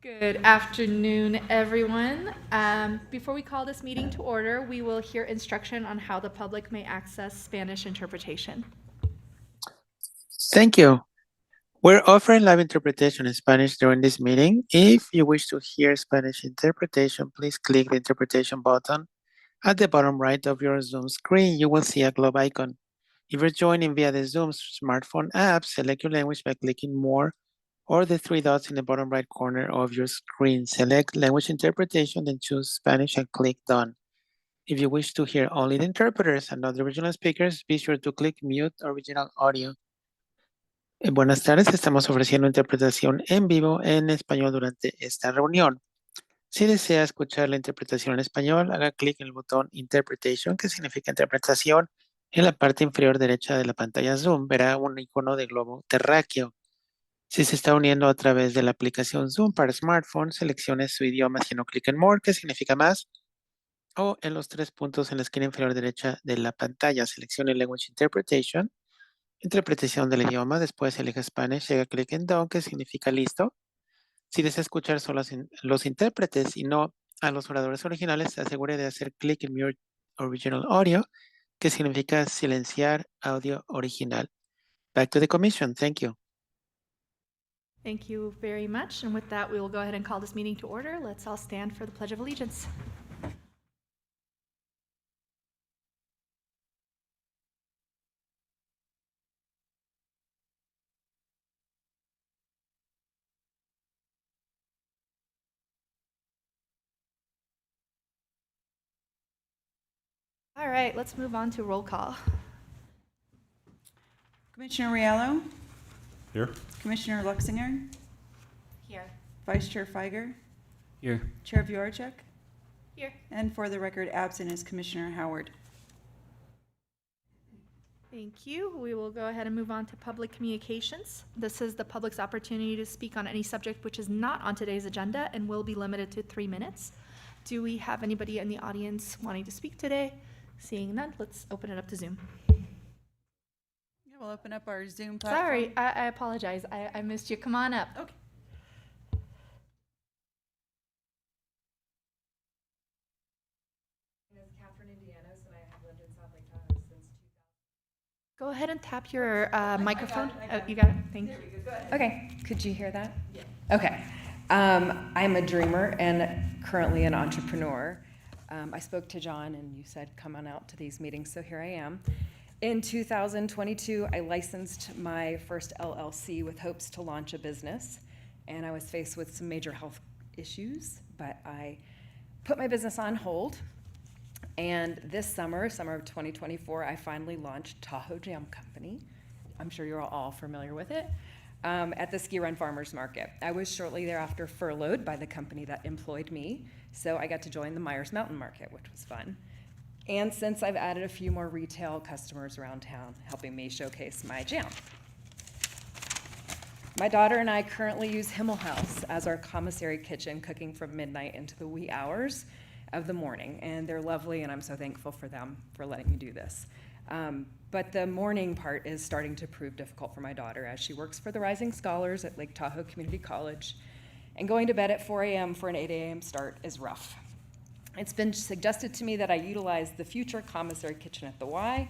Good afternoon, everyone. Before we call this meeting to order, we will hear instruction on how the public may access Spanish interpretation. Thank you. We're offering live interpretation in Spanish during this meeting. If you wish to hear Spanish interpretation, please click the interpretation button at the bottom right of your Zoom screen. You will see a globe icon. If you're joining via the Zoom smartphone app, select your language by clicking More or the three dots in the bottom right corner of your screen. Select Language Interpretation, then choose Spanish and click Done. If you wish to hear only the interpreters and not the original speakers, be sure to click Mute Original Audio. Buenas tardes, estamos ofreciendo interpretación en vivo en español durante esta reunión. Si desea escuchar la interpretación en español, haga clic en el botón Interpretation, que significa interpretación, en la parte inferior derecha de la pantalla Zoom. Verá un icono de globo terráqueo. Si se está uniendo a través de la aplicación Zoom para smartphone, seleccione su idioma haciendo clic en More, que significa más, o en los tres puntos en la esquina inferior derecha de la pantalla, seleccione Language Interpretation, interpretación del idioma, después elija Spanish y haga clic en Done, que significa listo. Si desea escuchar solo los intérpretes y no a los oradores originales, se asegure de hacer clic en Mute Original Audio, que significa silenciar audio original. Back to the commission. Thank you. Thank you very much. And with that, we will go ahead and call this meeting to order. Let's all stand for the Pledge of Allegiance. All right, let's move on to roll call. Commissioner Riallo, Here. Commissioner Luxinger, Here. Vice Chair Feiger, Here. Chair Viorchek, Here. and for the record, absent is Commissioner Howard. Thank you. We will go ahead and move on to public communications. This is the public's opportunity to speak on any subject which is not on today's agenda and will be limited to 3 minutes. Do we have anybody in the audience wanting to speak today? Seeing none, let's open it up to Zoom. Yeah, we'll open up our Zoom platform. Sorry, I apologize. I missed you. Come on up. Okay. Go ahead and tap your microphone. Oh, you got it. Thank you. Okay, could you hear that? Yeah. Okay. I'm a dreamer and currently an entrepreneur. I spoke to John and you said come on out to these meetings, so here I am. In 2022, I licensed my first LLC with hopes to launch a business, and I was faced with some major health issues, but I put my business on hold. And this summer of 2024, I finally launched Tahoe Jam Company. I'm sure you're all familiar with it, at the Ski Run Farmers Market. I was shortly thereafter furloughed by the company that employed me, so I got to join the Myers Mountain Market, which was fun. And since I've added a few more retail customers around town, helping me showcase my jam. My daughter and I currently use Himmel House as our commissary kitchen, cooking from midnight into the wee hours of the morning, and they're lovely, and I'm so thankful for them for letting me do this. But the morning part is starting to prove difficult for my daughter as she works for the Rising Scholars at Lake Tahoe Community College, and going to bed at 4 a.m. for an 8 a.m. start is rough. It's been suggested to me that I utilize the future commissary kitchen at the Y,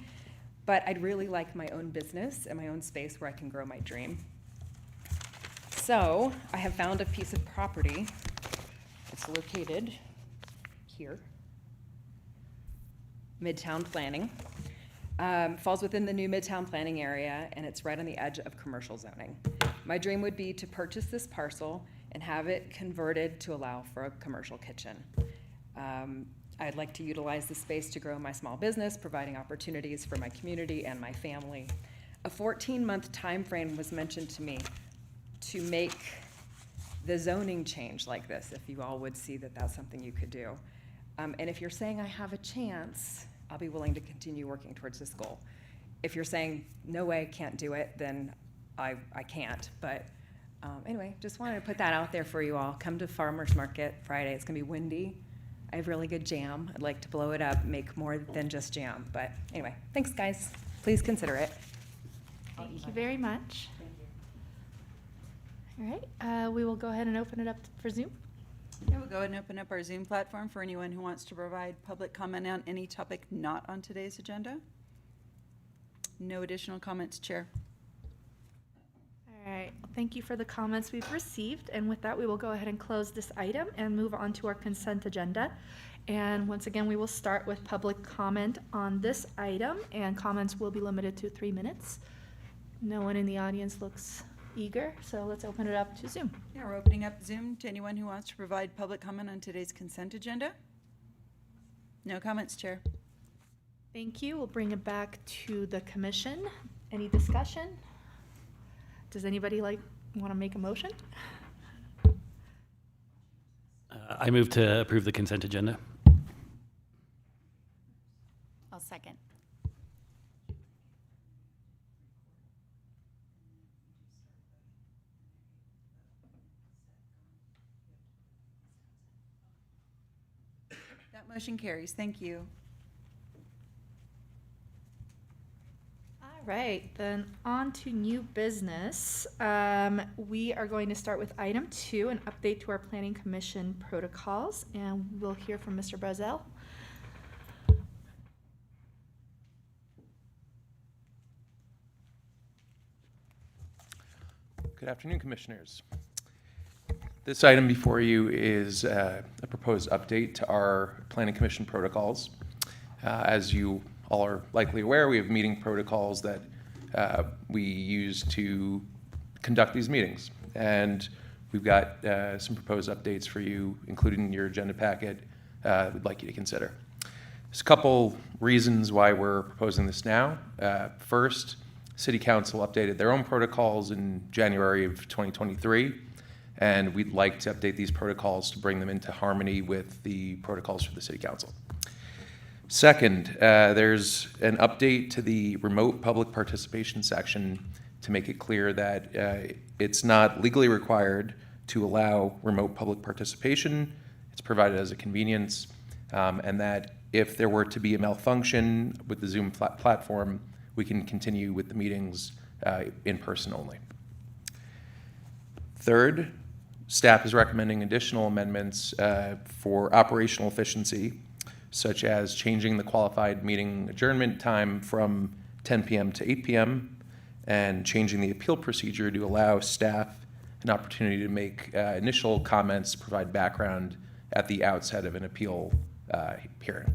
but I'd really like my own business and my own space where I can grow my dream. So I have found a piece of property. It's located here, Midtown Planning. Falls within the new Midtown Planning area, and it's right on the edge of commercial zoning. My dream would be to purchase this parcel and have it converted to allow for a commercial kitchen. I'd like to utilize the space to grow my small business, providing opportunities for my community and my family. A 14-month time frame was mentioned to me to make the zoning change like this, if you all would see that that's something you could do. And if you're saying I have a chance, I'll be willing to continue working towards this goal. If you're saying, no way, can't do it, then I can't. But anyway, just wanted to put that out there for you all. Come to Farmers Market Friday. It's gonna be windy. I have really good jam. I'd like to blow it up, make more than just jam. But anyway, thanks guys. Please consider it. Thank you very much. All right, we will go ahead and open it up for Zoom. Yeah, we'll go ahead and open up our Zoom platform for anyone who wants to provide public comment on any topic not on today's agenda. No additional comments, Chair. All right, well, thank you for the comments we've received. And with that, we will go ahead and close this item and move on to our consent agenda. And once again, we will start with public comment on this item, and comments will be limited to 3 minutes. No one in the audience looks eager, so let's open it up to Zoom. Yeah, we're opening up Zoom to anyone who wants to provide public comment on today's consent agenda. No comments, Chair. Thank you. We'll bring it back to the commission. Any discussion? Does anybody want to make a motion? I move to approve the consent agenda. I'll second. That motion carries. Thank you. All right, then on to new business. We are going to start with item 2, an update to our planning commission protocols, and we'll hear from Mr. Brazel. Good afternoon, Commissioners. This item before you is a proposed update to our Planning Commission protocols. As you all are likely aware, we have meeting protocols that we use to conduct these meetings. And we've got some proposed updates for you, including in your agenda packet, we'd like you to consider. There's a couple reasons why we're proposing this now. First, City Council updated their own protocols in January of 2023, and we'd like to update these protocols to bring them into harmony with the protocols for the City Council. Second, there's an update to the remote public participation section to make it clear that it's not legally required to allow remote public participation. It's provided as a convenience, and that if there were to be a malfunction with the Zoom platform, we can continue with the meetings in person only. Third, staff is recommending additional amendments for operational efficiency, such as changing the qualified meeting adjournment time from 10 p.m. to 8 p.m. and changing the appeal procedure to allow staff an opportunity to make initial comments, provide background at the outset of an appeal hearing.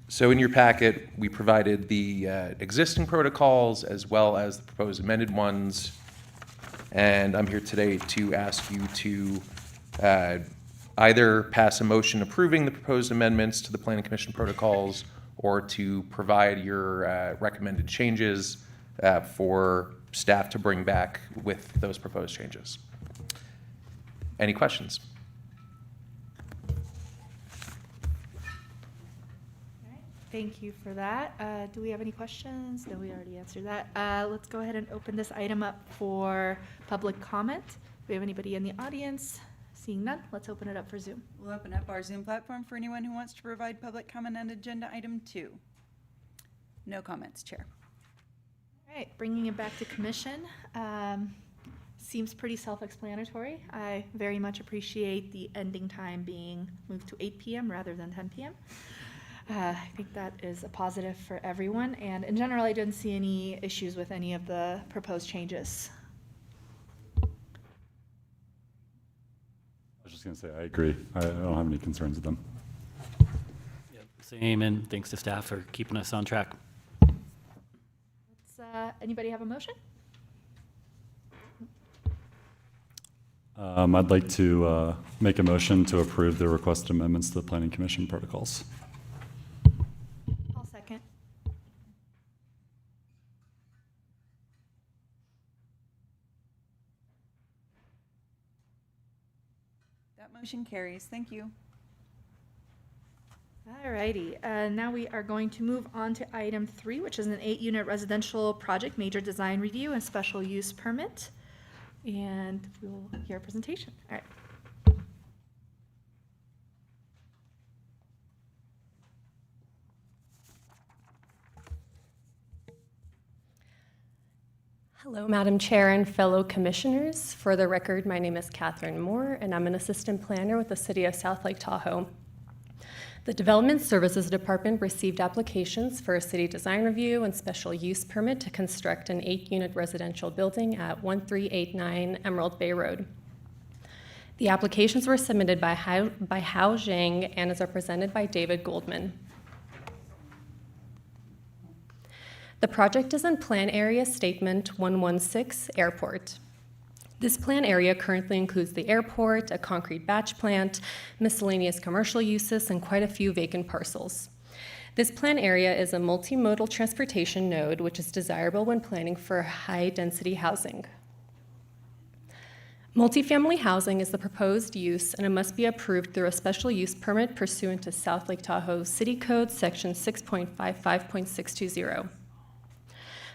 So in your packet, we provided the existing protocols as well as the proposed amended ones. And I'm here today to ask you to either pass a motion approving the proposed amendments to the Planning Commission protocols or to provide your recommended changes for staff to bring back with those proposed changes. Any questions? Thank you for that. Do we have any questions? No, we already answered that. Let's go ahead and open this item up for public comment. Do we have anybody in the audience? Seeing none, let's open it up for Zoom. We'll open up our Zoom platform for anyone who wants to provide public comment on agenda item 2. No comments, Chair. All right, bringing it back to commission. Seems pretty self-explanatory. I very much appreciate the ending time being moved to 8 p.m. rather than 10 p.m. I think that is a positive for everyone, and in general, I didn't see any issues with any of the proposed changes. I was just going to say, I agree. I don't have any concerns with them. Yep, same, and thanks to staff for keeping us on track. Anybody have a motion? I'd like to make a motion to approve the requested amendments to the Planning Commission protocols. I'll second. That motion carries. Thank you. All righty, now we are going to move on to item 3, which is an 8-unit residential project major design review and special use permit. And we will hear a presentation. All right. Hello, Madam Chair and fellow commissioners. For the record, my name is Catherine Moore, and I'm an assistant planner with the City of South Lake Tahoe. The Development Services Department received applications for a city design review and special use permit to construct an 8-unit residential building at 1389 Emerald Bay Road. The applications were submitted by Hao Zhang and is represented by David Goldman. The project is in Plan Area Statement 116, Airport. This plan area currently includes the airport, a concrete batch plant, miscellaneous commercial uses, and quite a few vacant parcels. This plan area is a multimodal transportation node, which is desirable when planning for high-density housing. Multifamily housing is the proposed use, and it must be approved through a special use permit pursuant to South Lake Tahoe City Code, Section 6.55.620.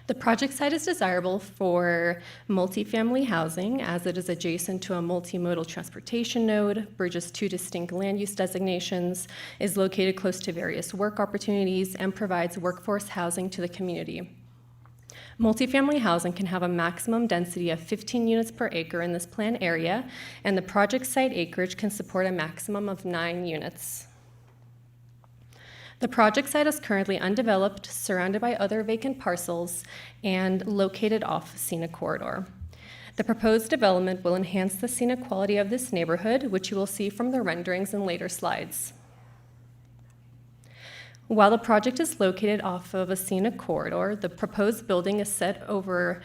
The project site is desirable for multifamily housing as it is adjacent to a multimodal transportation node, bridges 2 distinct land use designations, is located close to various work opportunities, and provides workforce housing to the community. Multifamily housing can have a maximum density of 15 units per acre in this plan area, and the project site acreage can support a maximum of 9 units. The project site is currently undeveloped, surrounded by other vacant parcels, and located off a scenic corridor. The proposed development will enhance the scenic quality of this neighborhood, which you will see from the renderings in later slides. While the project is located off of a scenic corridor, the proposed building is set over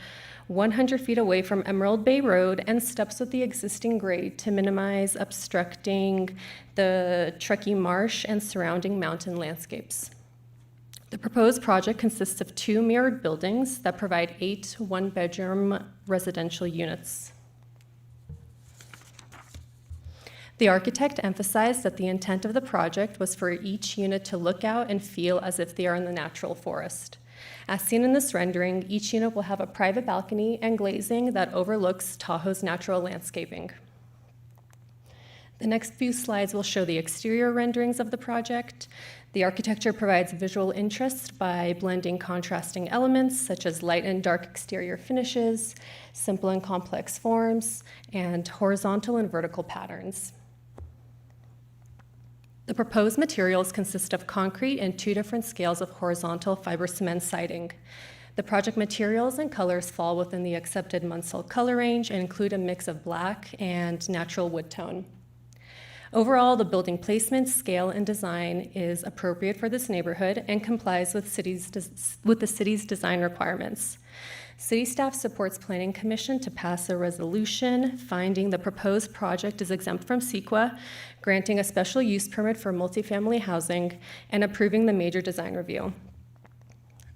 100 feet away from Emerald Bay Road and steps with the existing grade to minimize obstructing the Truckee Marsh and surrounding mountain landscapes. The proposed project consists of 2 mirrored buildings that provide 8 one-bedroom residential units. The architect emphasized that the intent of the project was for each unit to look out and feel as if they are in the natural forest. As seen in this rendering, each unit will have a private balcony and glazing that overlooks Tahoe's natural landscaping. The next few slides will show the exterior renderings of the project. The architecture provides visual interest by blending contrasting elements such as light and dark exterior finishes, simple and complex forms, and horizontal and vertical patterns. The proposed materials consist of concrete and 2 different scales of horizontal fiber cement siding. The project materials and colors fall within the accepted Munsell color range and include a mix of black and natural wood tone. Overall, the building placement, scale, and design is appropriate for this neighborhood and complies with the city's design requirements. City staff supports Planning Commission to pass a resolution finding the proposed project is exempt from CEQA, granting a special use permit for multifamily housing, and approving the major design review.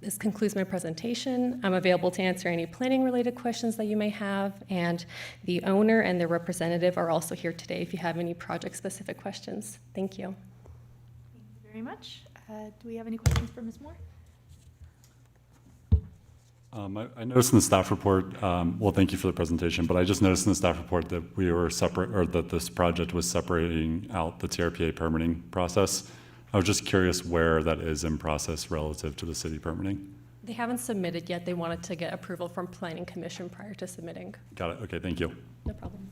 This concludes my presentation. I'm available to answer any planning-related questions that you may have, and the owner and their representative are also here today if you have any project-specific questions. Thank you. Thank you very much. Do we have any questions for Ms. Moore? I noticed in the staff report, well, thank you for the presentation, but I just noticed in the staff report that we were separate, or that this project was separating out the TRPA permitting process. I was just curious where that is in process relative to the city permitting. They haven't submitted yet. They wanted to get approval from Planning Commission prior to submitting. Got it. Okay, thank you. No problem.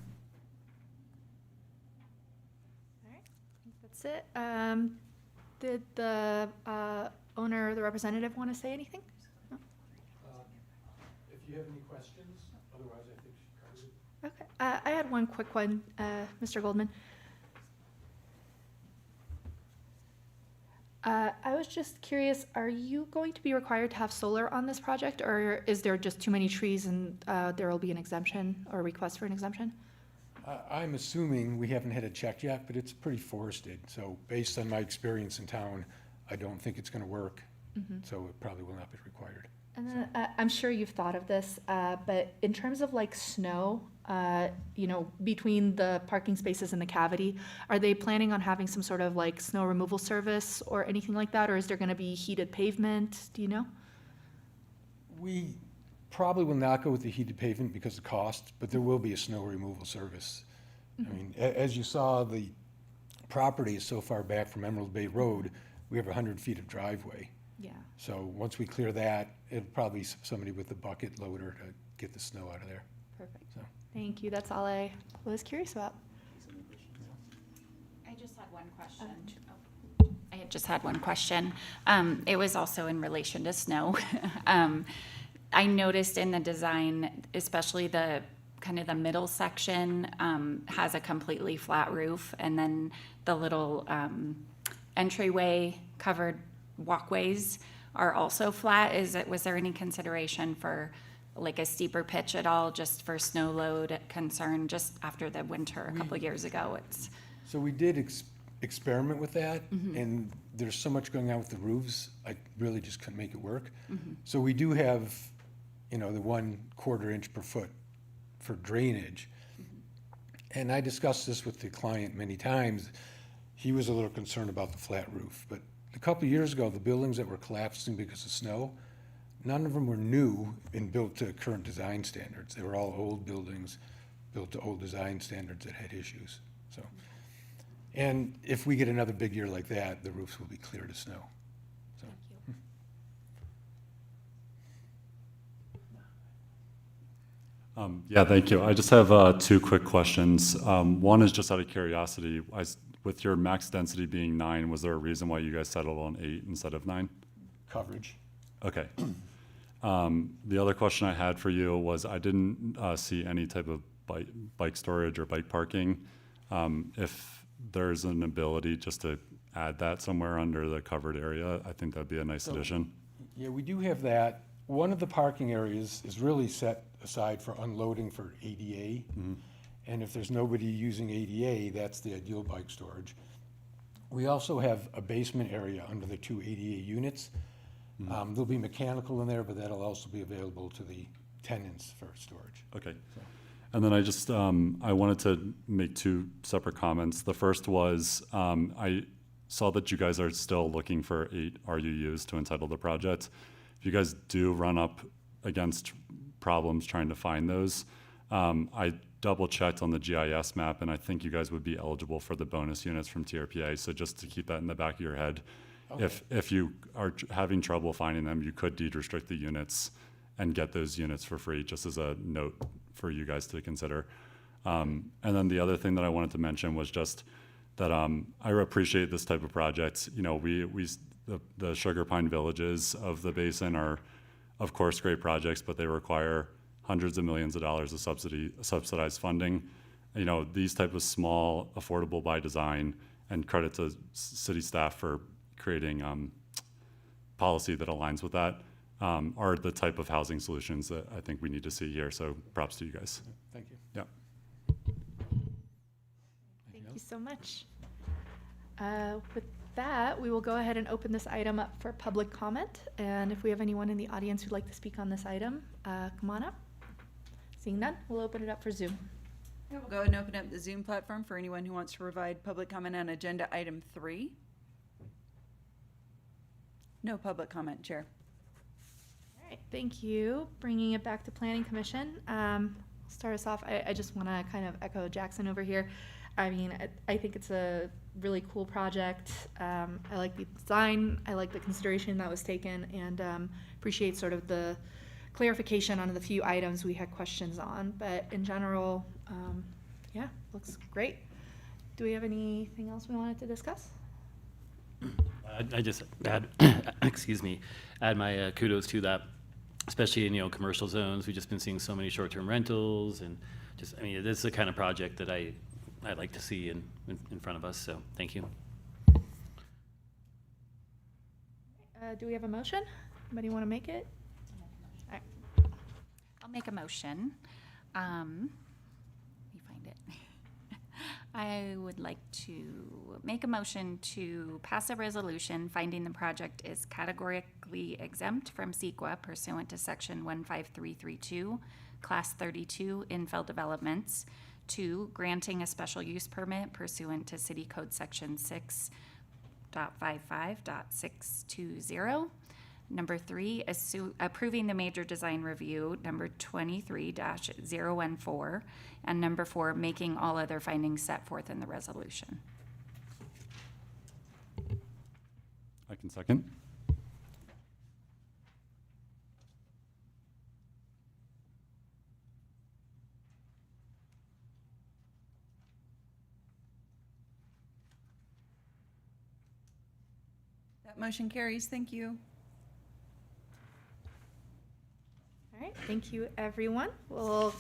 All right, I think that's it. Did the owner or the representative want to say anything? No? If you have any questions, otherwise I think she covered it. Okay, I had one quick one, Mr. Goldman. I was just curious, are you going to be required to have solar on this project, or is there just too many trees and there will be an exemption or request for an exemption? I'm assuming, we haven't had it checked yet, but it's pretty forested. So based on my experience in town, I don't think it's going to work. So it probably will not be required. And then I'm sure you've thought of this, but in terms of like snow, between the parking spaces and the cavity, are they planning on having some sort of like snow removal service or anything like that? Or is there going to be heated pavement? Do you know? We probably will not go with the heated pavement because of cost, but there will be a snow removal service. I mean, as you saw, the property is so far back from Emerald Bay Road, we have 100 feet of driveway. Yeah. So once we clear that, it'll probably be somebody with a bucket loader get the snow out of there. Perfect. So. Thank you. That's all I was curious about. I just had one question. I had just had one question. It was also in relation to snow. I noticed in the design, especially the kind of the middle section, has a completely flat roof, and then the little entryway covered walkways are also flat. Was there any consideration for like a steeper pitch at all, just for snow load concern, just after the winter a couple of years ago? So we did experiment with that, and there's so much going on with the roofs, I really just couldn't make it work. So we do have, the 1/4 inch per foot for drainage. And I discussed this with the client many times. He was a little concerned about the flat roof, but a couple of years ago, the buildings that were collapsing because of snow, none of them were new and built to current design standards. They were all old buildings, built to old design standards that had issues, so. And if we get another big year like that, the roofs will be clear to snow, so. Yeah, thank you. I just have 2 quick questions. One is just out of curiosity. With your max density being 9, was there a reason why you guys settled on 8 instead of 9? Coverage. Okay. The other question I had for you was I didn't see any type of bike storage or bike parking. If there's an ability just to add that somewhere under the covered area, I think that'd be a nice addition. Yeah, we do have that. One of the parking areas is really set aside for unloading for ADA. And if there's nobody using ADA, that's the ideal bike storage. We also have a basement area under the 2 ADA units. There'll be mechanical in there, but that'll also be available to the tenants for storage. Okay. And then I wanted to make 2 separate comments. The first was, I saw that you guys are still looking for 8 RUUs to entitle the project. If you guys do run up against problems trying to find those, I double checked on the GIS map, and I think you guys would be eligible for the bonus units from TRPA. So just to keep that in the back of your head, Okay. if you are having trouble finding them, you could deed restrict the units and get those units for free, just as a note for you guys to consider. And then the other thing that I wanted to mention was just that I appreciate this type of project. The Sugar Pine villages of the basin are, of course, great projects, but they require hundreds of millions of dollars of subsidized funding. These type of small, affordable by design, and credit to city staff for creating policy that aligns with that, are the type of housing solutions that I think we need to see here. So props to you guys. Thank you. Yeah. Thank you so much. With that, we will go ahead and open this item up for public comment. And if we have anyone in the audience who'd like to speak on this item, come on up. Seeing none, we'll open it up for Zoom. Yeah, we'll go ahead and open up the Zoom platform for anyone who wants to provide public comment on agenda item 3. No public comment, Chair. All right, thank you. Bringing it back to Planning Commission. Start us off. I just want to kind of echo Jackson over here. I mean, I think it's a really cool project. I like the design. I like the consideration that was taken, and appreciate sort of the clarification on the few items we had questions on. But in general, yeah, looks great. Do we have anything else we wanted to discuss? I just add, excuse me, add my kudos to that, especially in, commercial zones. We've just been seeing so many short-term rentals, and this is the kind of project that I'd like to see in front of us, so thank you. Do we have a motion? Anybody want to make it? All right. I'll make a motion. Let me find it. I would like to make a motion to pass a resolution finding the project is categorically exempt from CEQA pursuant to section 15332, class 32 infill developments. 2, granting a special use permit pursuant to City Code section 6.55.620. Number 3, approving the major design review, number 23-014. And number 4, making all other findings set forth in the resolution. I can second. That motion carries. Thank you. All right, thank you, everyone. We'll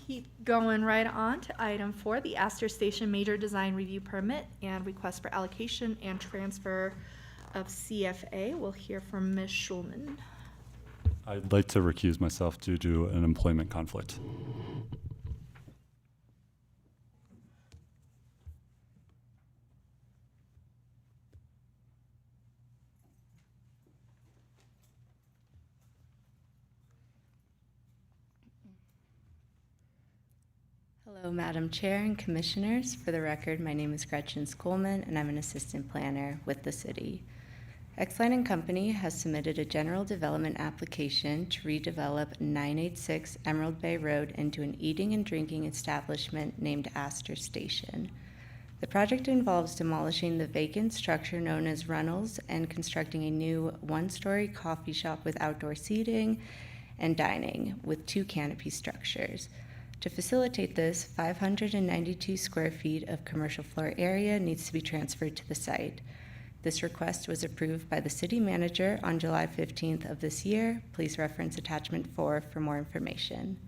keep going right on to item 4, the Astor Station Major Design Review Permit and Request for Allocation and Transfer of CFA. We'll hear from Ms. Schulman. I'd like to recuse myself due to an employment conflict. Hello, Madam Chair and Commissioners. For the record, my name is Gretchen Skolman, and I'm an assistant planner with the city. Xline and Company has submitted a general development application to redevelop 986 Emerald Bay Road into an eating and drinking establishment named Astor Station. The project involves demolishing the vacant structure known as Runnels and constructing a new one-story coffee shop with outdoor seating and dining with 2 canopy structures. To facilitate this, 592 square feet of commercial floor area needs to be transferred to the site. This request was approved by the city manager on July 15th of this year. Please reference attachment 4 for more information.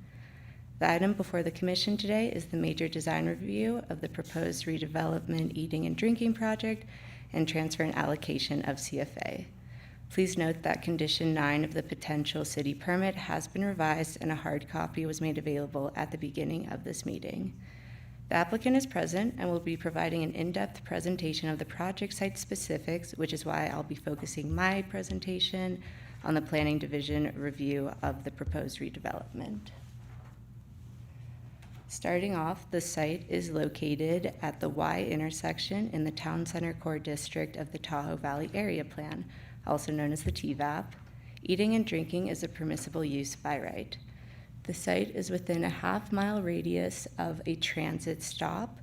The item before the commission today is the major design review of the proposed redevelopment eating and drinking project and transfer and allocation of CFA. Please note that condition 9 of the potential city permit has been revised and a hard copy was made available at the beginning of this meeting. The applicant is present and will be providing an in-depth presentation of the project site specifics, which is why I'll be focusing my presentation on the Planning Division review of the proposed redevelopment. Starting off, the site is located at the Y intersection in the Town Center Core District of the Tahoe Valley Area Plan, also known as the TVAP. Eating and drinking is a permissible use by right. The site is within a half-mile radius of a transit stop,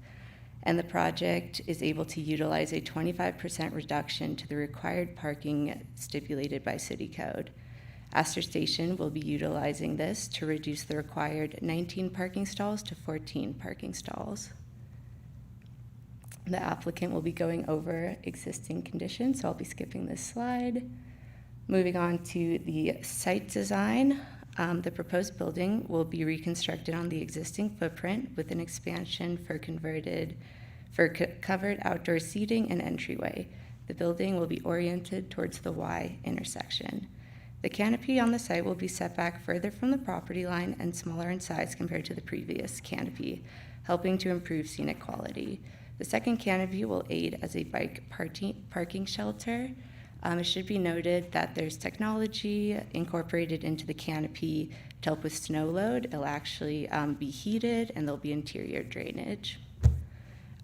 and the project is able to utilize a 25% reduction to the required parking stipulated by City Code. Astor Station will be utilizing this to reduce the required 19 parking stalls to 14 parking stalls. The applicant will be going over existing conditions, so I'll be skipping this slide. Moving on to the site design, the proposed building will be reconstructed on the existing footprint with an expansion for covered outdoor seating and entryway. The building will be oriented towards the Y intersection. The canopy on the site will be set back further from the property line and smaller in size compared to the previous canopy, helping to improve scenic quality. The second canopy will aid as a bike parking shelter. It should be noted that there's technology incorporated into the canopy to help with snow load. It'll actually be heated and there'll be interior drainage.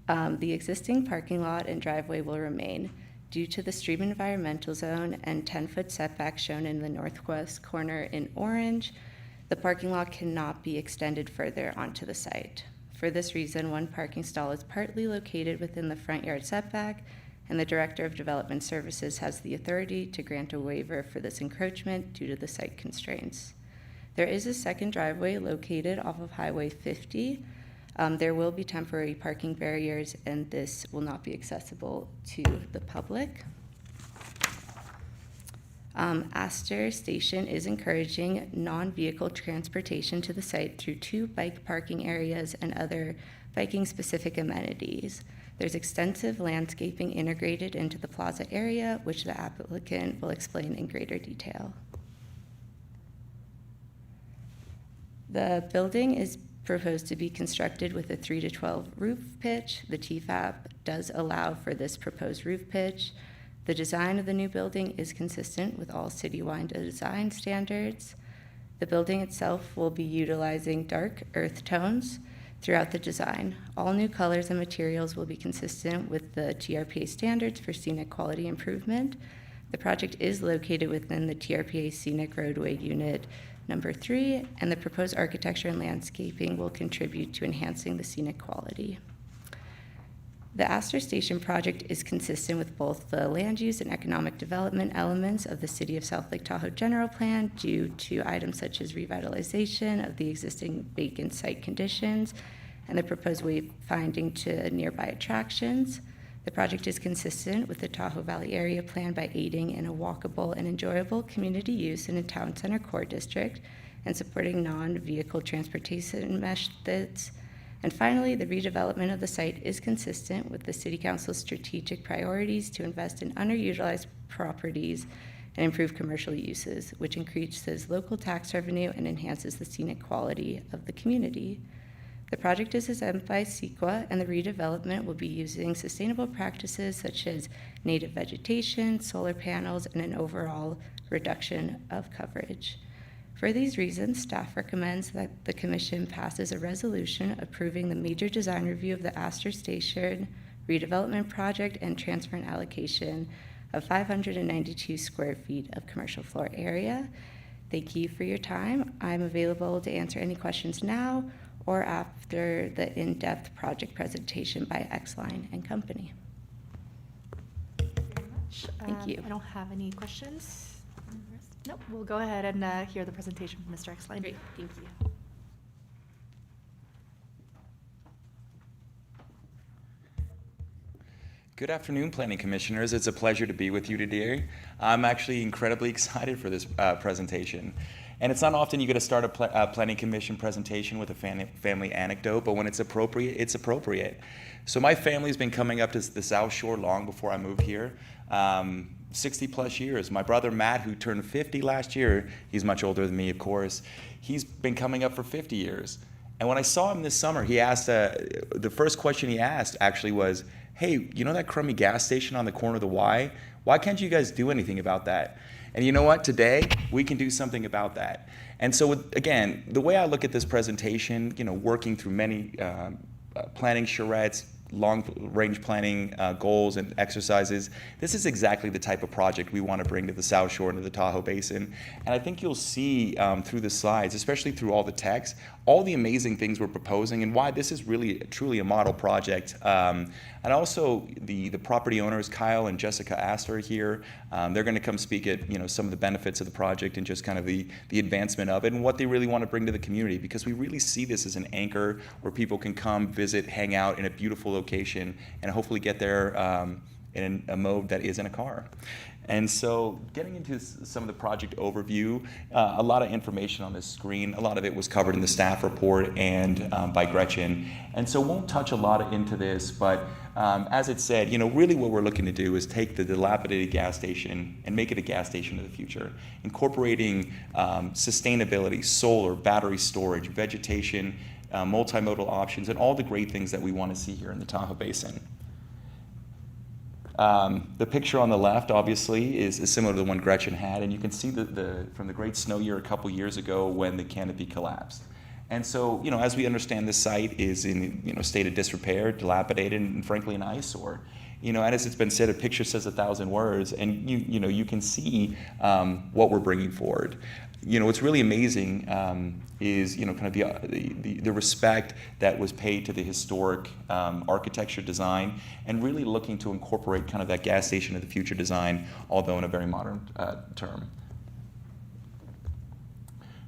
The existing parking lot and driveway will remain. Due to the stream environmental zone and 10-foot setback shown in the northwest corner in orange, the parking lot cannot be extended further onto the site. For this reason, one parking stall is partly located within the front yard setback, and the Director of Development Services has the authority to grant a waiver for this encroachment due to the site constraints. There is a second driveway located off of Highway 50. There will be temporary parking barriers, and this will not be accessible to the public. Astor Station is encouraging non-vehicle transportation to the site through 2 bike parking areas and other biking-specific amenities. There's extensive landscaping integrated into the plaza area, which the applicant will explain in greater detail. The building is proposed to be constructed with a 3 to 12 roof pitch. The TFAP does allow for this proposed roof pitch. The design of the new building is consistent with all citywide design standards. The building itself will be utilizing dark earth tones throughout the design. All new colors and materials will be consistent with the TRPA standards for scenic quality improvement. The project is located within the TRPA Scenic Roadway Unit number 3, and the proposed architecture and landscaping will contribute to enhancing the scenic quality. The Astor Station project is consistent with both the land use and economic development elements of the City of South Lake Tahoe General Plan due to items such as revitalization of the existing vacant site conditions and the proposed wayfinding to nearby attractions. The project is consistent with the Tahoe Valley Area Plan by aiding in a walkable and enjoyable community use in a town center core district and supporting non-vehicle transportation methods. And finally, the redevelopment of the site is consistent with the City Council's strategic priorities to invest in underutilized properties and improve commercial uses, which increases local tax revenue and enhances the scenic quality of the community. The project is exempt by CEQA, and the redevelopment will be using sustainable practices such as native vegetation, solar panels, and an overall reduction of coverage. For these reasons, staff recommends that the Commission passes a resolution approving the major design review of the Astor Station redevelopment project and transfer and allocation of 592 square feet of commercial floor area. Thank you for your time. I'm available to answer any questions now or after the in-depth project presentation by Xline and Company. Thank you. I don't have any questions. Nope, we'll go ahead and hear the presentation from Mr. Exline. Great, thank you. Good afternoon, Planning Commissioners. It's a pleasure to be with you today. I'm actually incredibly excited for this presentation. And it's not often you get to start a Planning Commission presentation with a family anecdote, but when it's appropriate, it's appropriate. So my family's been coming up to the South Shore long before I moved here, 60 plus years. My brother Matt, who turned 50 last year, he's much older than me, of course, he's been coming up for 50 years. And when I saw him this summer, he asked, the first question he asked actually was, hey, you know that crummy gas station on the corner of the Y? Why can't you guys do anything about that? And you know what? Today, we can do something about that. And so, again, the way I look at this presentation, working through many planning charrettes, long-range planning goals and exercises, this is exactly the type of project we want to bring to the South Shore and to the Tahoe Basin. And I think you'll see through the slides, especially through all the text, all the amazing things we're proposing and why this is really truly a model project. And also the property owners, Kyle and Jessica Astor here, they're going to come speak at some of the benefits of the project and just kind of the advancement of it and what they really want to bring to the community, because we really see this as an anchor where people can come, visit, hang out in a beautiful location and hopefully get there in a mode that isn't a car. And so getting into some of the project overview, a lot of information on this screen. A lot of it was covered in the staff report and by Gretchen. And so won't touch a lot into this, but as it said, really what we're looking to do is take the dilapidated gas station and make it a gas station of the future, incorporating sustainability, solar, battery storage, vegetation, multimodal options, and all the great things that we want to see here in the Tahoe Basin. The picture on the left, obviously, is similar to the one Gretchen had, and you can see from the great snow year a couple years ago when the canopy collapsed. And so, as we understand, this site is in state of disrepair, dilapidated, and frankly an eyesore. And as it's been said, a picture says 1,000 words, and you can see what we're bringing forward. What's really amazing is kind of the respect that was paid to the historic architecture design, and really looking to incorporate kind of that gas station of the future design, although in a very modern term.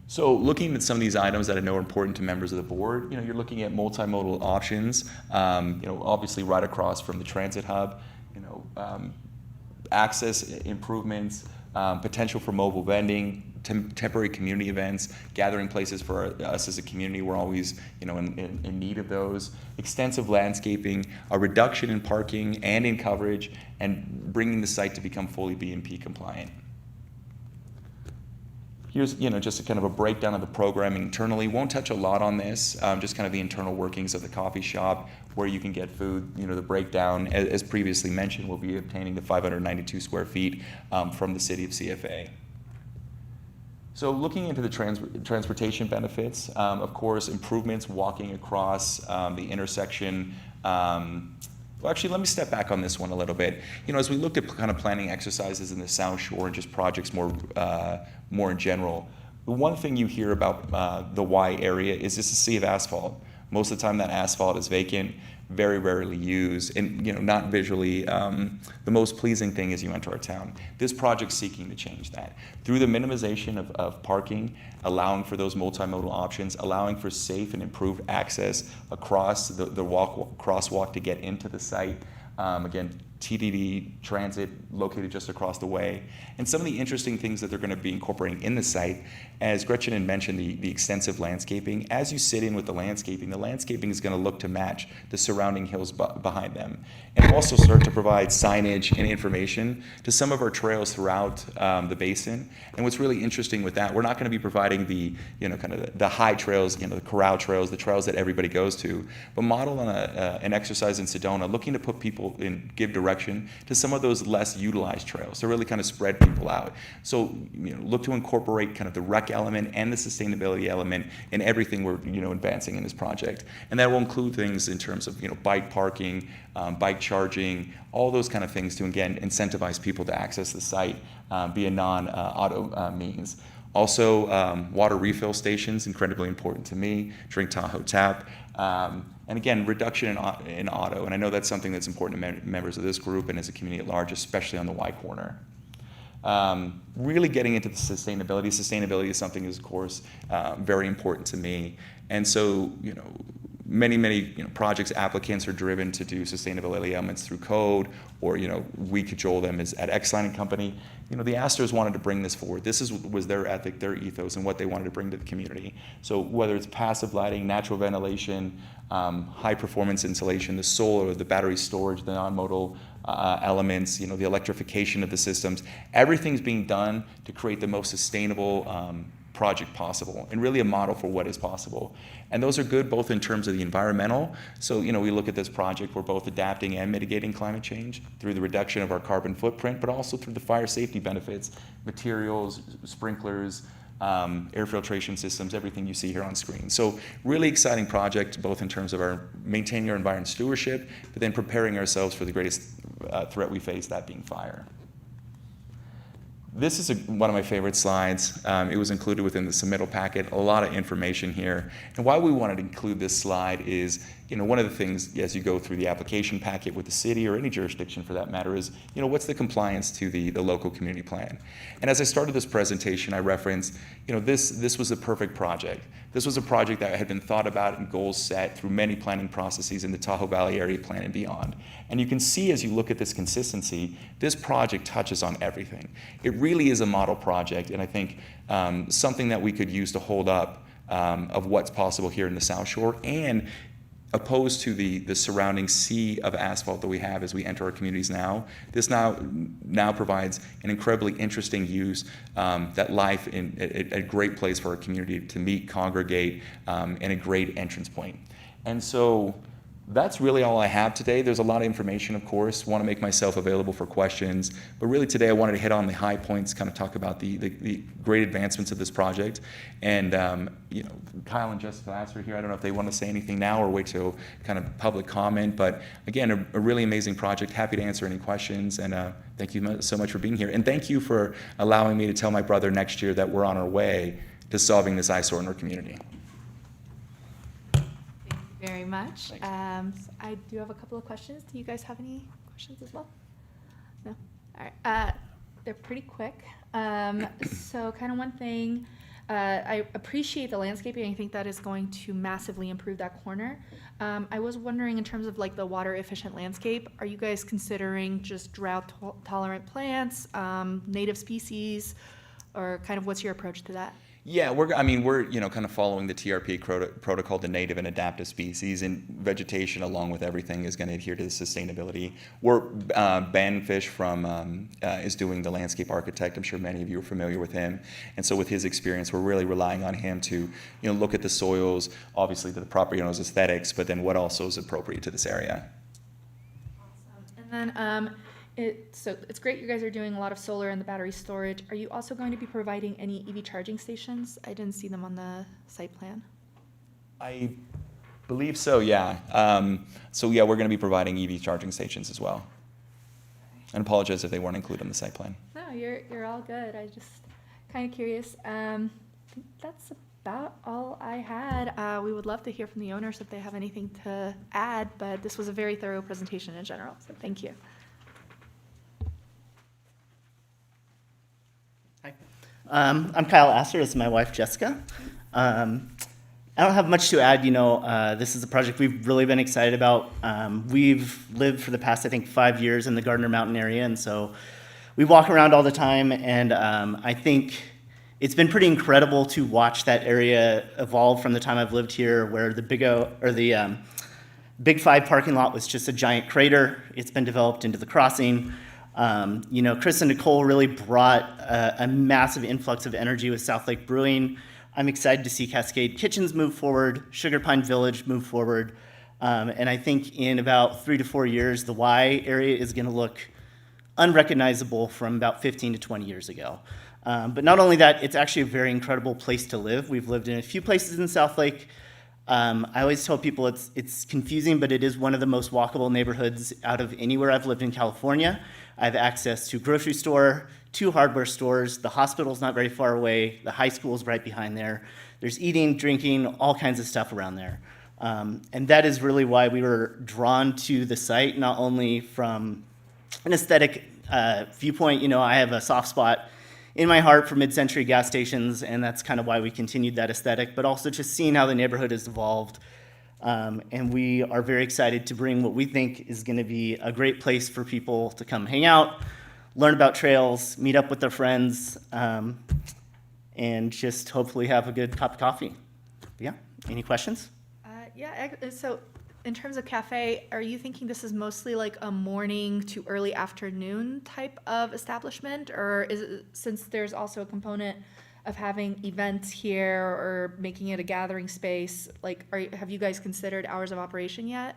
So looking at some of these items that I know are important to members of the board, you're looking at multimodal options, obviously right across from the transit hub, access improvements, potential for mobile vending, temporary community events, gathering places for us as a community. We're always, in need of those. Extensive landscaping, a reduction in parking and in coverage, and bringing the site to become fully BMP compliant. Here's, just a kind of a breakdown of the programming internally. Won't touch a lot on this, just kind of the internal workings of the coffee shop, where you can get food. The breakdown, as previously mentioned, will be obtaining the 592 square feet from the city of CFA. So looking into the transportation benefits, of course, improvements walking across the intersection. Well, actually, let me step back on this one a little bit. As we looked at kind of planning exercises in the South Shore and just projects more in general, the one thing you hear about the Y area is just a sea of asphalt. Most of the time that asphalt is vacant, very rarely used, and not visually the most pleasing thing as you enter our town. This project's seeking to change that through the minimization of parking, allowing for those multimodal options, allowing for safe and improved access across the crosswalk to get into the site, Again, TDD transit located just across the way. And some of the interesting things that they're going to be incorporating in the site, as Gretchen had mentioned, the extensive landscaping. As you sit in with the landscaping is going to look to match the surrounding hills behind them. And also start to provide signage and information to some of our trails throughout the basin. And what's really interesting with that, we're not going to be providing the, kind of the high trails, the corral trails, the trails that everybody goes to, but model on an exercise in Sedona, looking to put people in, give direction to some of those less utilized trails to really kind of spread people out. So, look to incorporate kind of the rec element and the sustainability element in everything we're, advancing in this project. And that will include things in terms of, bike parking, bike charging, all those kind of things to, again, incentivize people to access the site via non-auto means. Also, water refill stations, incredibly important to me, drink Tahoe tap. And again, reduction in auto. And I know that's something that's important to members of this group and as a community at large, especially on the Y corner. Really getting into the sustainability. Sustainability is something is, of course, very important to me. And so, many projects applicants are driven to do sustainability elements through code, or we cajole them as at Exline and Company. The Astros wanted to bring this forward. This was their ethic, their ethos, and what they wanted to bring to the community. So whether it's passive lighting, natural ventilation, high performance insulation, the solar, the battery storage, the non-modal elements, the electrification of the systems, everything's being done to create the most sustainable project possible, and really a model for what is possible. And those are good both in terms of the environmental. So, we look at this project, we're both adapting and mitigating climate change through the reduction of our carbon footprint, but also through the fire safety benefits, materials, sprinklers, air filtration systems, everything you see here on screen. So really exciting project, both in terms of our maintaining our environment stewardship, but then preparing ourselves for the greatest threat we face, that being fire. This is one of my favorite slides. It was included within the submittal packet, a lot of information here. And why we wanted to include this slide is, one of the things as you go through the application packet with the city or any jurisdiction for that matter is, what's the compliance to the local community plan? And as I started this presentation, I referenced, this was the perfect project. This was a project that had been thought about and goals set through many planning processes in the Tahoe Valley area plan and beyond. And you can see as you look at this consistency, this project touches on everything. It really is a model project, and I think something that we could use to hold up of what's possible here in the South Shore, and opposed to the surrounding sea of asphalt that we have as we enter our communities now. This now provides an incredibly interesting use, that life in a great place for our community to meet, congregate, and a great entrance point. And so that's really all I have today. There's a lot of information, of course. Want to make myself available for questions. But really today I wanted to hit on the high points, kind of talk about the great advancements of this project. And Kyle and Jessica Lasser here, I don't know if they want to say anything now or wait till kind of public comment. But again, a really amazing project. Happy to answer any questions. And thank you so much for being here. And thank you for allowing me to tell my brother next year that we're on our way to solving this eyesore in our community. Very much. I do have a couple of questions. Do you guys have any questions as well? No? All right. They're pretty quick. So kind of one thing, I appreciate the landscaping. I think that is going to massively improve that corner. I was wondering in terms of like the water efficient landscape, are you guys considering just drought tolerant plants, native species, or kind of what's your approach to that? Yeah, we're kind of following the TRPA protocol, the native and adaptive species, and vegetation along with everything is going to adhere to the sustainability. Ben Fish is doing the landscape architect. I'm sure many of you are familiar with him. And so with his experience, we're really relying on him to, look at the soils, obviously to the property owner's aesthetics, but then what also is appropriate to this area. Awesome. And then, so it's great you guys are doing a lot of solar and the battery storage. Are you also going to be providing any EV charging stations? I didn't see them on the site plan. I believe so, yeah. We're going to be providing EV charging stations as well. And apologize if they weren't included in the site plan. No, you're all good. I just kind of curious. I think that's about all I had. We would love to hear from the owners if they have anything to add, but this was a very thorough presentation in general, so thank you. I'm Kyle Astor. This is my wife, Jessica. I don't have much to add. This is a project we've really been excited about. We've lived for the past, I think, 5 years in the Gardner Mountain area, and so we walk around all the time, and I think it's been pretty incredible to watch that area evolve from the time I've lived here, where the Big 5 parking lot was just a giant crater. It's been developed into the crossing. Chris and Nicole really brought a massive influx of energy with South Lake Brewing. I'm excited to see Cascade Kitchens move forward, Sugar Pine Village move forward. And I think in about 3 to 4 years, the Y area is going to look unrecognizable from about 15 to 20 years ago. But not only that, it's actually a very incredible place to live. We've lived in a few places in South Lake. I always tell people it's confusing, but it is one of the most walkable neighborhoods out of anywhere I've lived in California. I have access to a grocery store, 2 hardware stores, the hospital's not very far away, the high school's right behind there. There's eating, drinking, all kinds of stuff around there. And that is really why we were drawn to the site, not only from an aesthetic viewpoint. I have a soft spot in my heart for mid-century gas stations, and that's kind of why we continued that aesthetic, but also just seeing how the neighborhood has evolved. And we are very excited to bring what we think is going to be a great place for people to come hang out, learn about trails, meet up with their friends, and just hopefully have a good cup of coffee. Yeah, any questions? So in terms of cafe, are you thinking this is mostly like a morning to early afternoon type of establishment? Or is it, since there's also a component of having events here or making it a gathering space, have you guys considered hours of operation yet?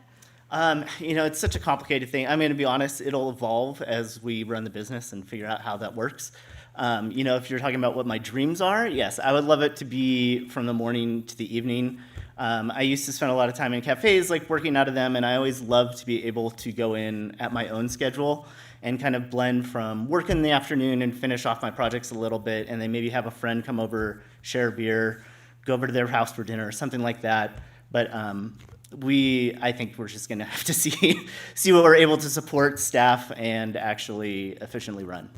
It's such a complicated thing. I'm going to be honest, it'll evolve as we run the business and figure out how that works. If you're talking about what my dreams are, yes, I would love it to be from the morning to the evening. I used to spend a lot of time in cafes, working out of them, and I always loved to be able to go in at my own schedule and kind of blend from work in the afternoon and finish off my projects a little bit, and then maybe have a friend come over, share a beer, go over to their house for dinner or something like that. But I think we're just going to have to see what we're able to support, staff, and actually efficiently run.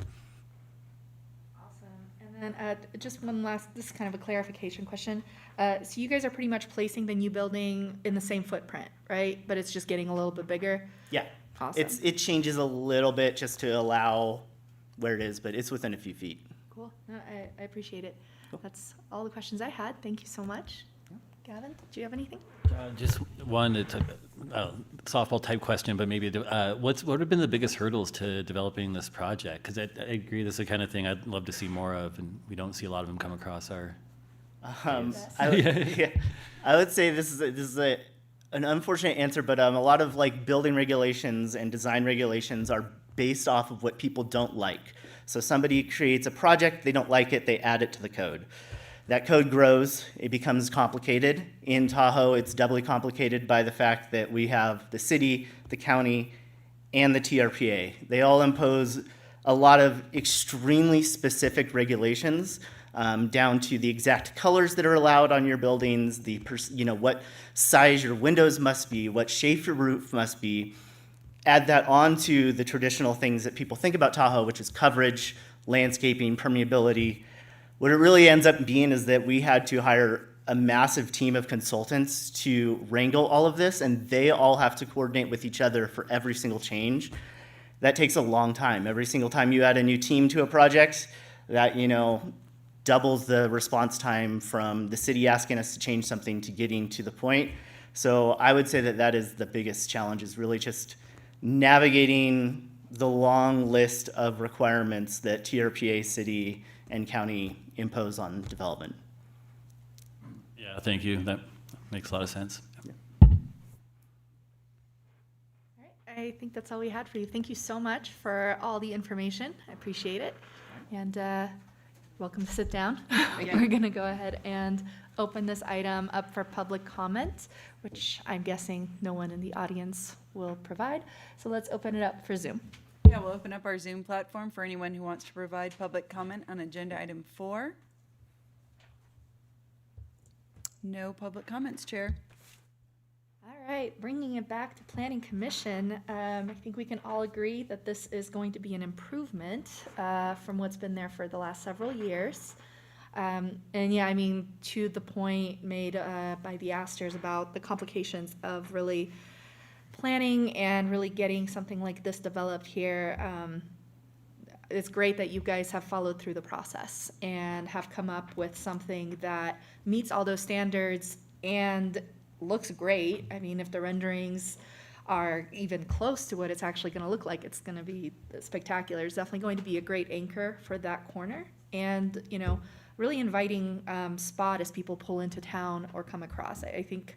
And then just one last, this is kind of a clarification question. So you guys are pretty much placing the new building in the same footprint, right? But it's just getting a little bit bigger? Yeah. Awesome. It changes a little bit just to allow where it is, but it's within a few feet. Cool. No, I appreciate it. That's all the questions I had. Thank you so much. Gavin, do you have anything? Just one, it's a softball type question, but maybe what have been the biggest hurdles to developing this project? Because I agree, this is the kind of thing I'd love to see more of, and we don't see a lot of them come across our. I would say this is an unfortunate answer, but a lot of building regulations and design regulations are based off of what people don't like. So somebody creates a project, they don't like it, they add it to the code. That code grows, it becomes complicated. In Tahoe, it's doubly complicated by the fact that we have the city, the county, and the TRPA. They all impose a lot of extremely specific regulations, down to the exact colors that are allowed on your buildings, what size your windows must be, what shape your roof must be. Add that on to the traditional things that people think about Tahoe, which is coverage, landscaping, permeability. What it really ends up being is that we had to hire a massive team of consultants to wrangle all of this, and they all have to coordinate with each other for every single change. That takes a long time. Every single time you add a new team to a project, that doubles the response time from the city asking us to change something to getting to the point. So I would say that is the biggest challenge, is really just navigating the long list of requirements that TRPA, city, and county impose on development. Yeah, thank you. That makes a lot of sense. All right, I think that's all we had for you. Thank you so much for all the information. I appreciate it. And welcome to sit down. We're going to go ahead and open this item up for public comment, which I'm guessing no one in the audience will provide. So let's open it up for Zoom. Yeah, we'll open up our Zoom platform for anyone who wants to provide public comment on agenda item 4. No public comments, Chair. All right, bringing it back to Planning Commission, I think we can all agree that this is going to be an improvement from what's been there for the last several years. And yeah, I mean, to the point made by the Asters about the complications of really planning and really getting something like this developed here, it's great that you guys have followed through the process and have come up with something that meets all those standards and looks great. I mean, if the renderings are even close to what it's actually going to look like, it's going to be spectacular. It's definitely going to be a great anchor for that corner, and you know, really inviting spot as people pull into town or come across. I think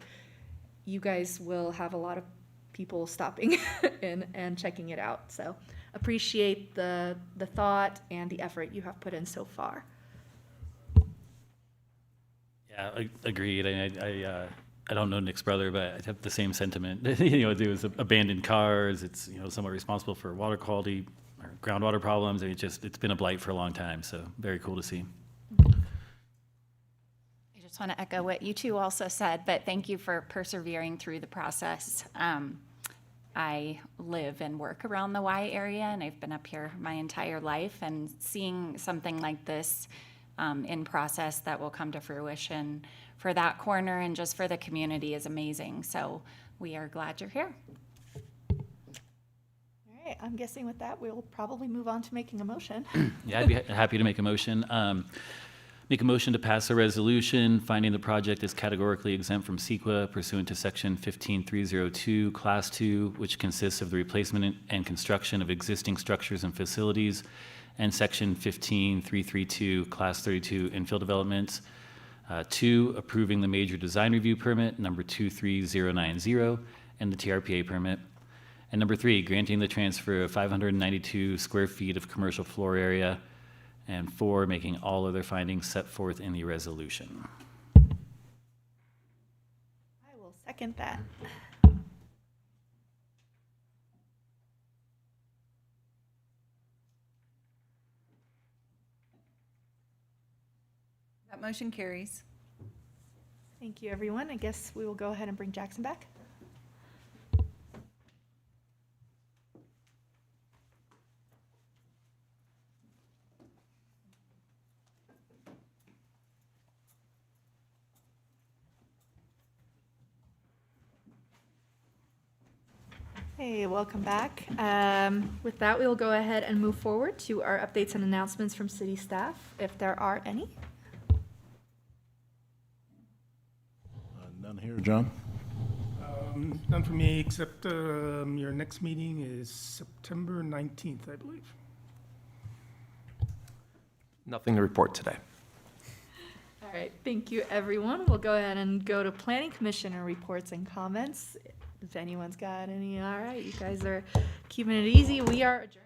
you guys will have a lot of people stopping in and checking it out. So appreciate the thought and the effort you have put in so far. Yeah, agreed. I don't know Nick's brother, but I have the same sentiment. You know, it was abandoned cars. It's, you know, somewhat responsible for water quality or groundwater problems. And it's been a blight for a long time. So very cool to see. I just want to echo what you two also said, but thank you for persevering through the process. I live and work around the Y area, and I've been up here my entire life, and seeing something like this in process that will come to fruition for that corner and just for the community is amazing. So we are glad you're here. All right, I'm guessing with that, we'll probably move on to making a motion. Yeah, I'd be happy to make a motion. Make a motion to pass a resolution finding the project is categorically exempt from CEQA pursuant to Section 15302, Class 2, which consists of the replacement and construction of existing structures and facilities, and Section 15332, Class 32, infill developments. 2, approving the major design review permit, number 23090, and the TRPA permit. And number 3, granting the transfer of 592 square feet of commercial floor area. And 4, making all other findings set forth in the resolution. I will second that. That motion carries. Thank you, everyone. I guess we will go ahead and bring Jackson back. Hey, welcome back. With that, we will go ahead and move forward to our updates and announcements from city staff, if there are any. None here, John? None for me, except your next meeting is September 19th, I believe. Nothing to report today. All right, thank you, everyone. We'll go ahead and go to Planning Commissioner reports and comments. If anyone's got any, all right, you guys are keeping it easy. We are adjourned.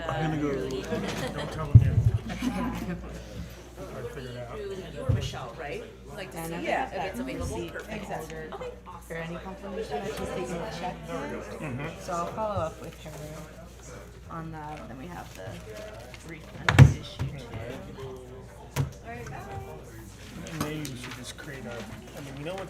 I'm gonna go. Don't tell them yet. Try to figure it out. You or Michelle, right? Like to see if it's available. Perfect. For any confirmation that she's taking a check. So I'll follow up with her on that, and then we have the refund issue too. Maybe we should just create a, I mean, you know what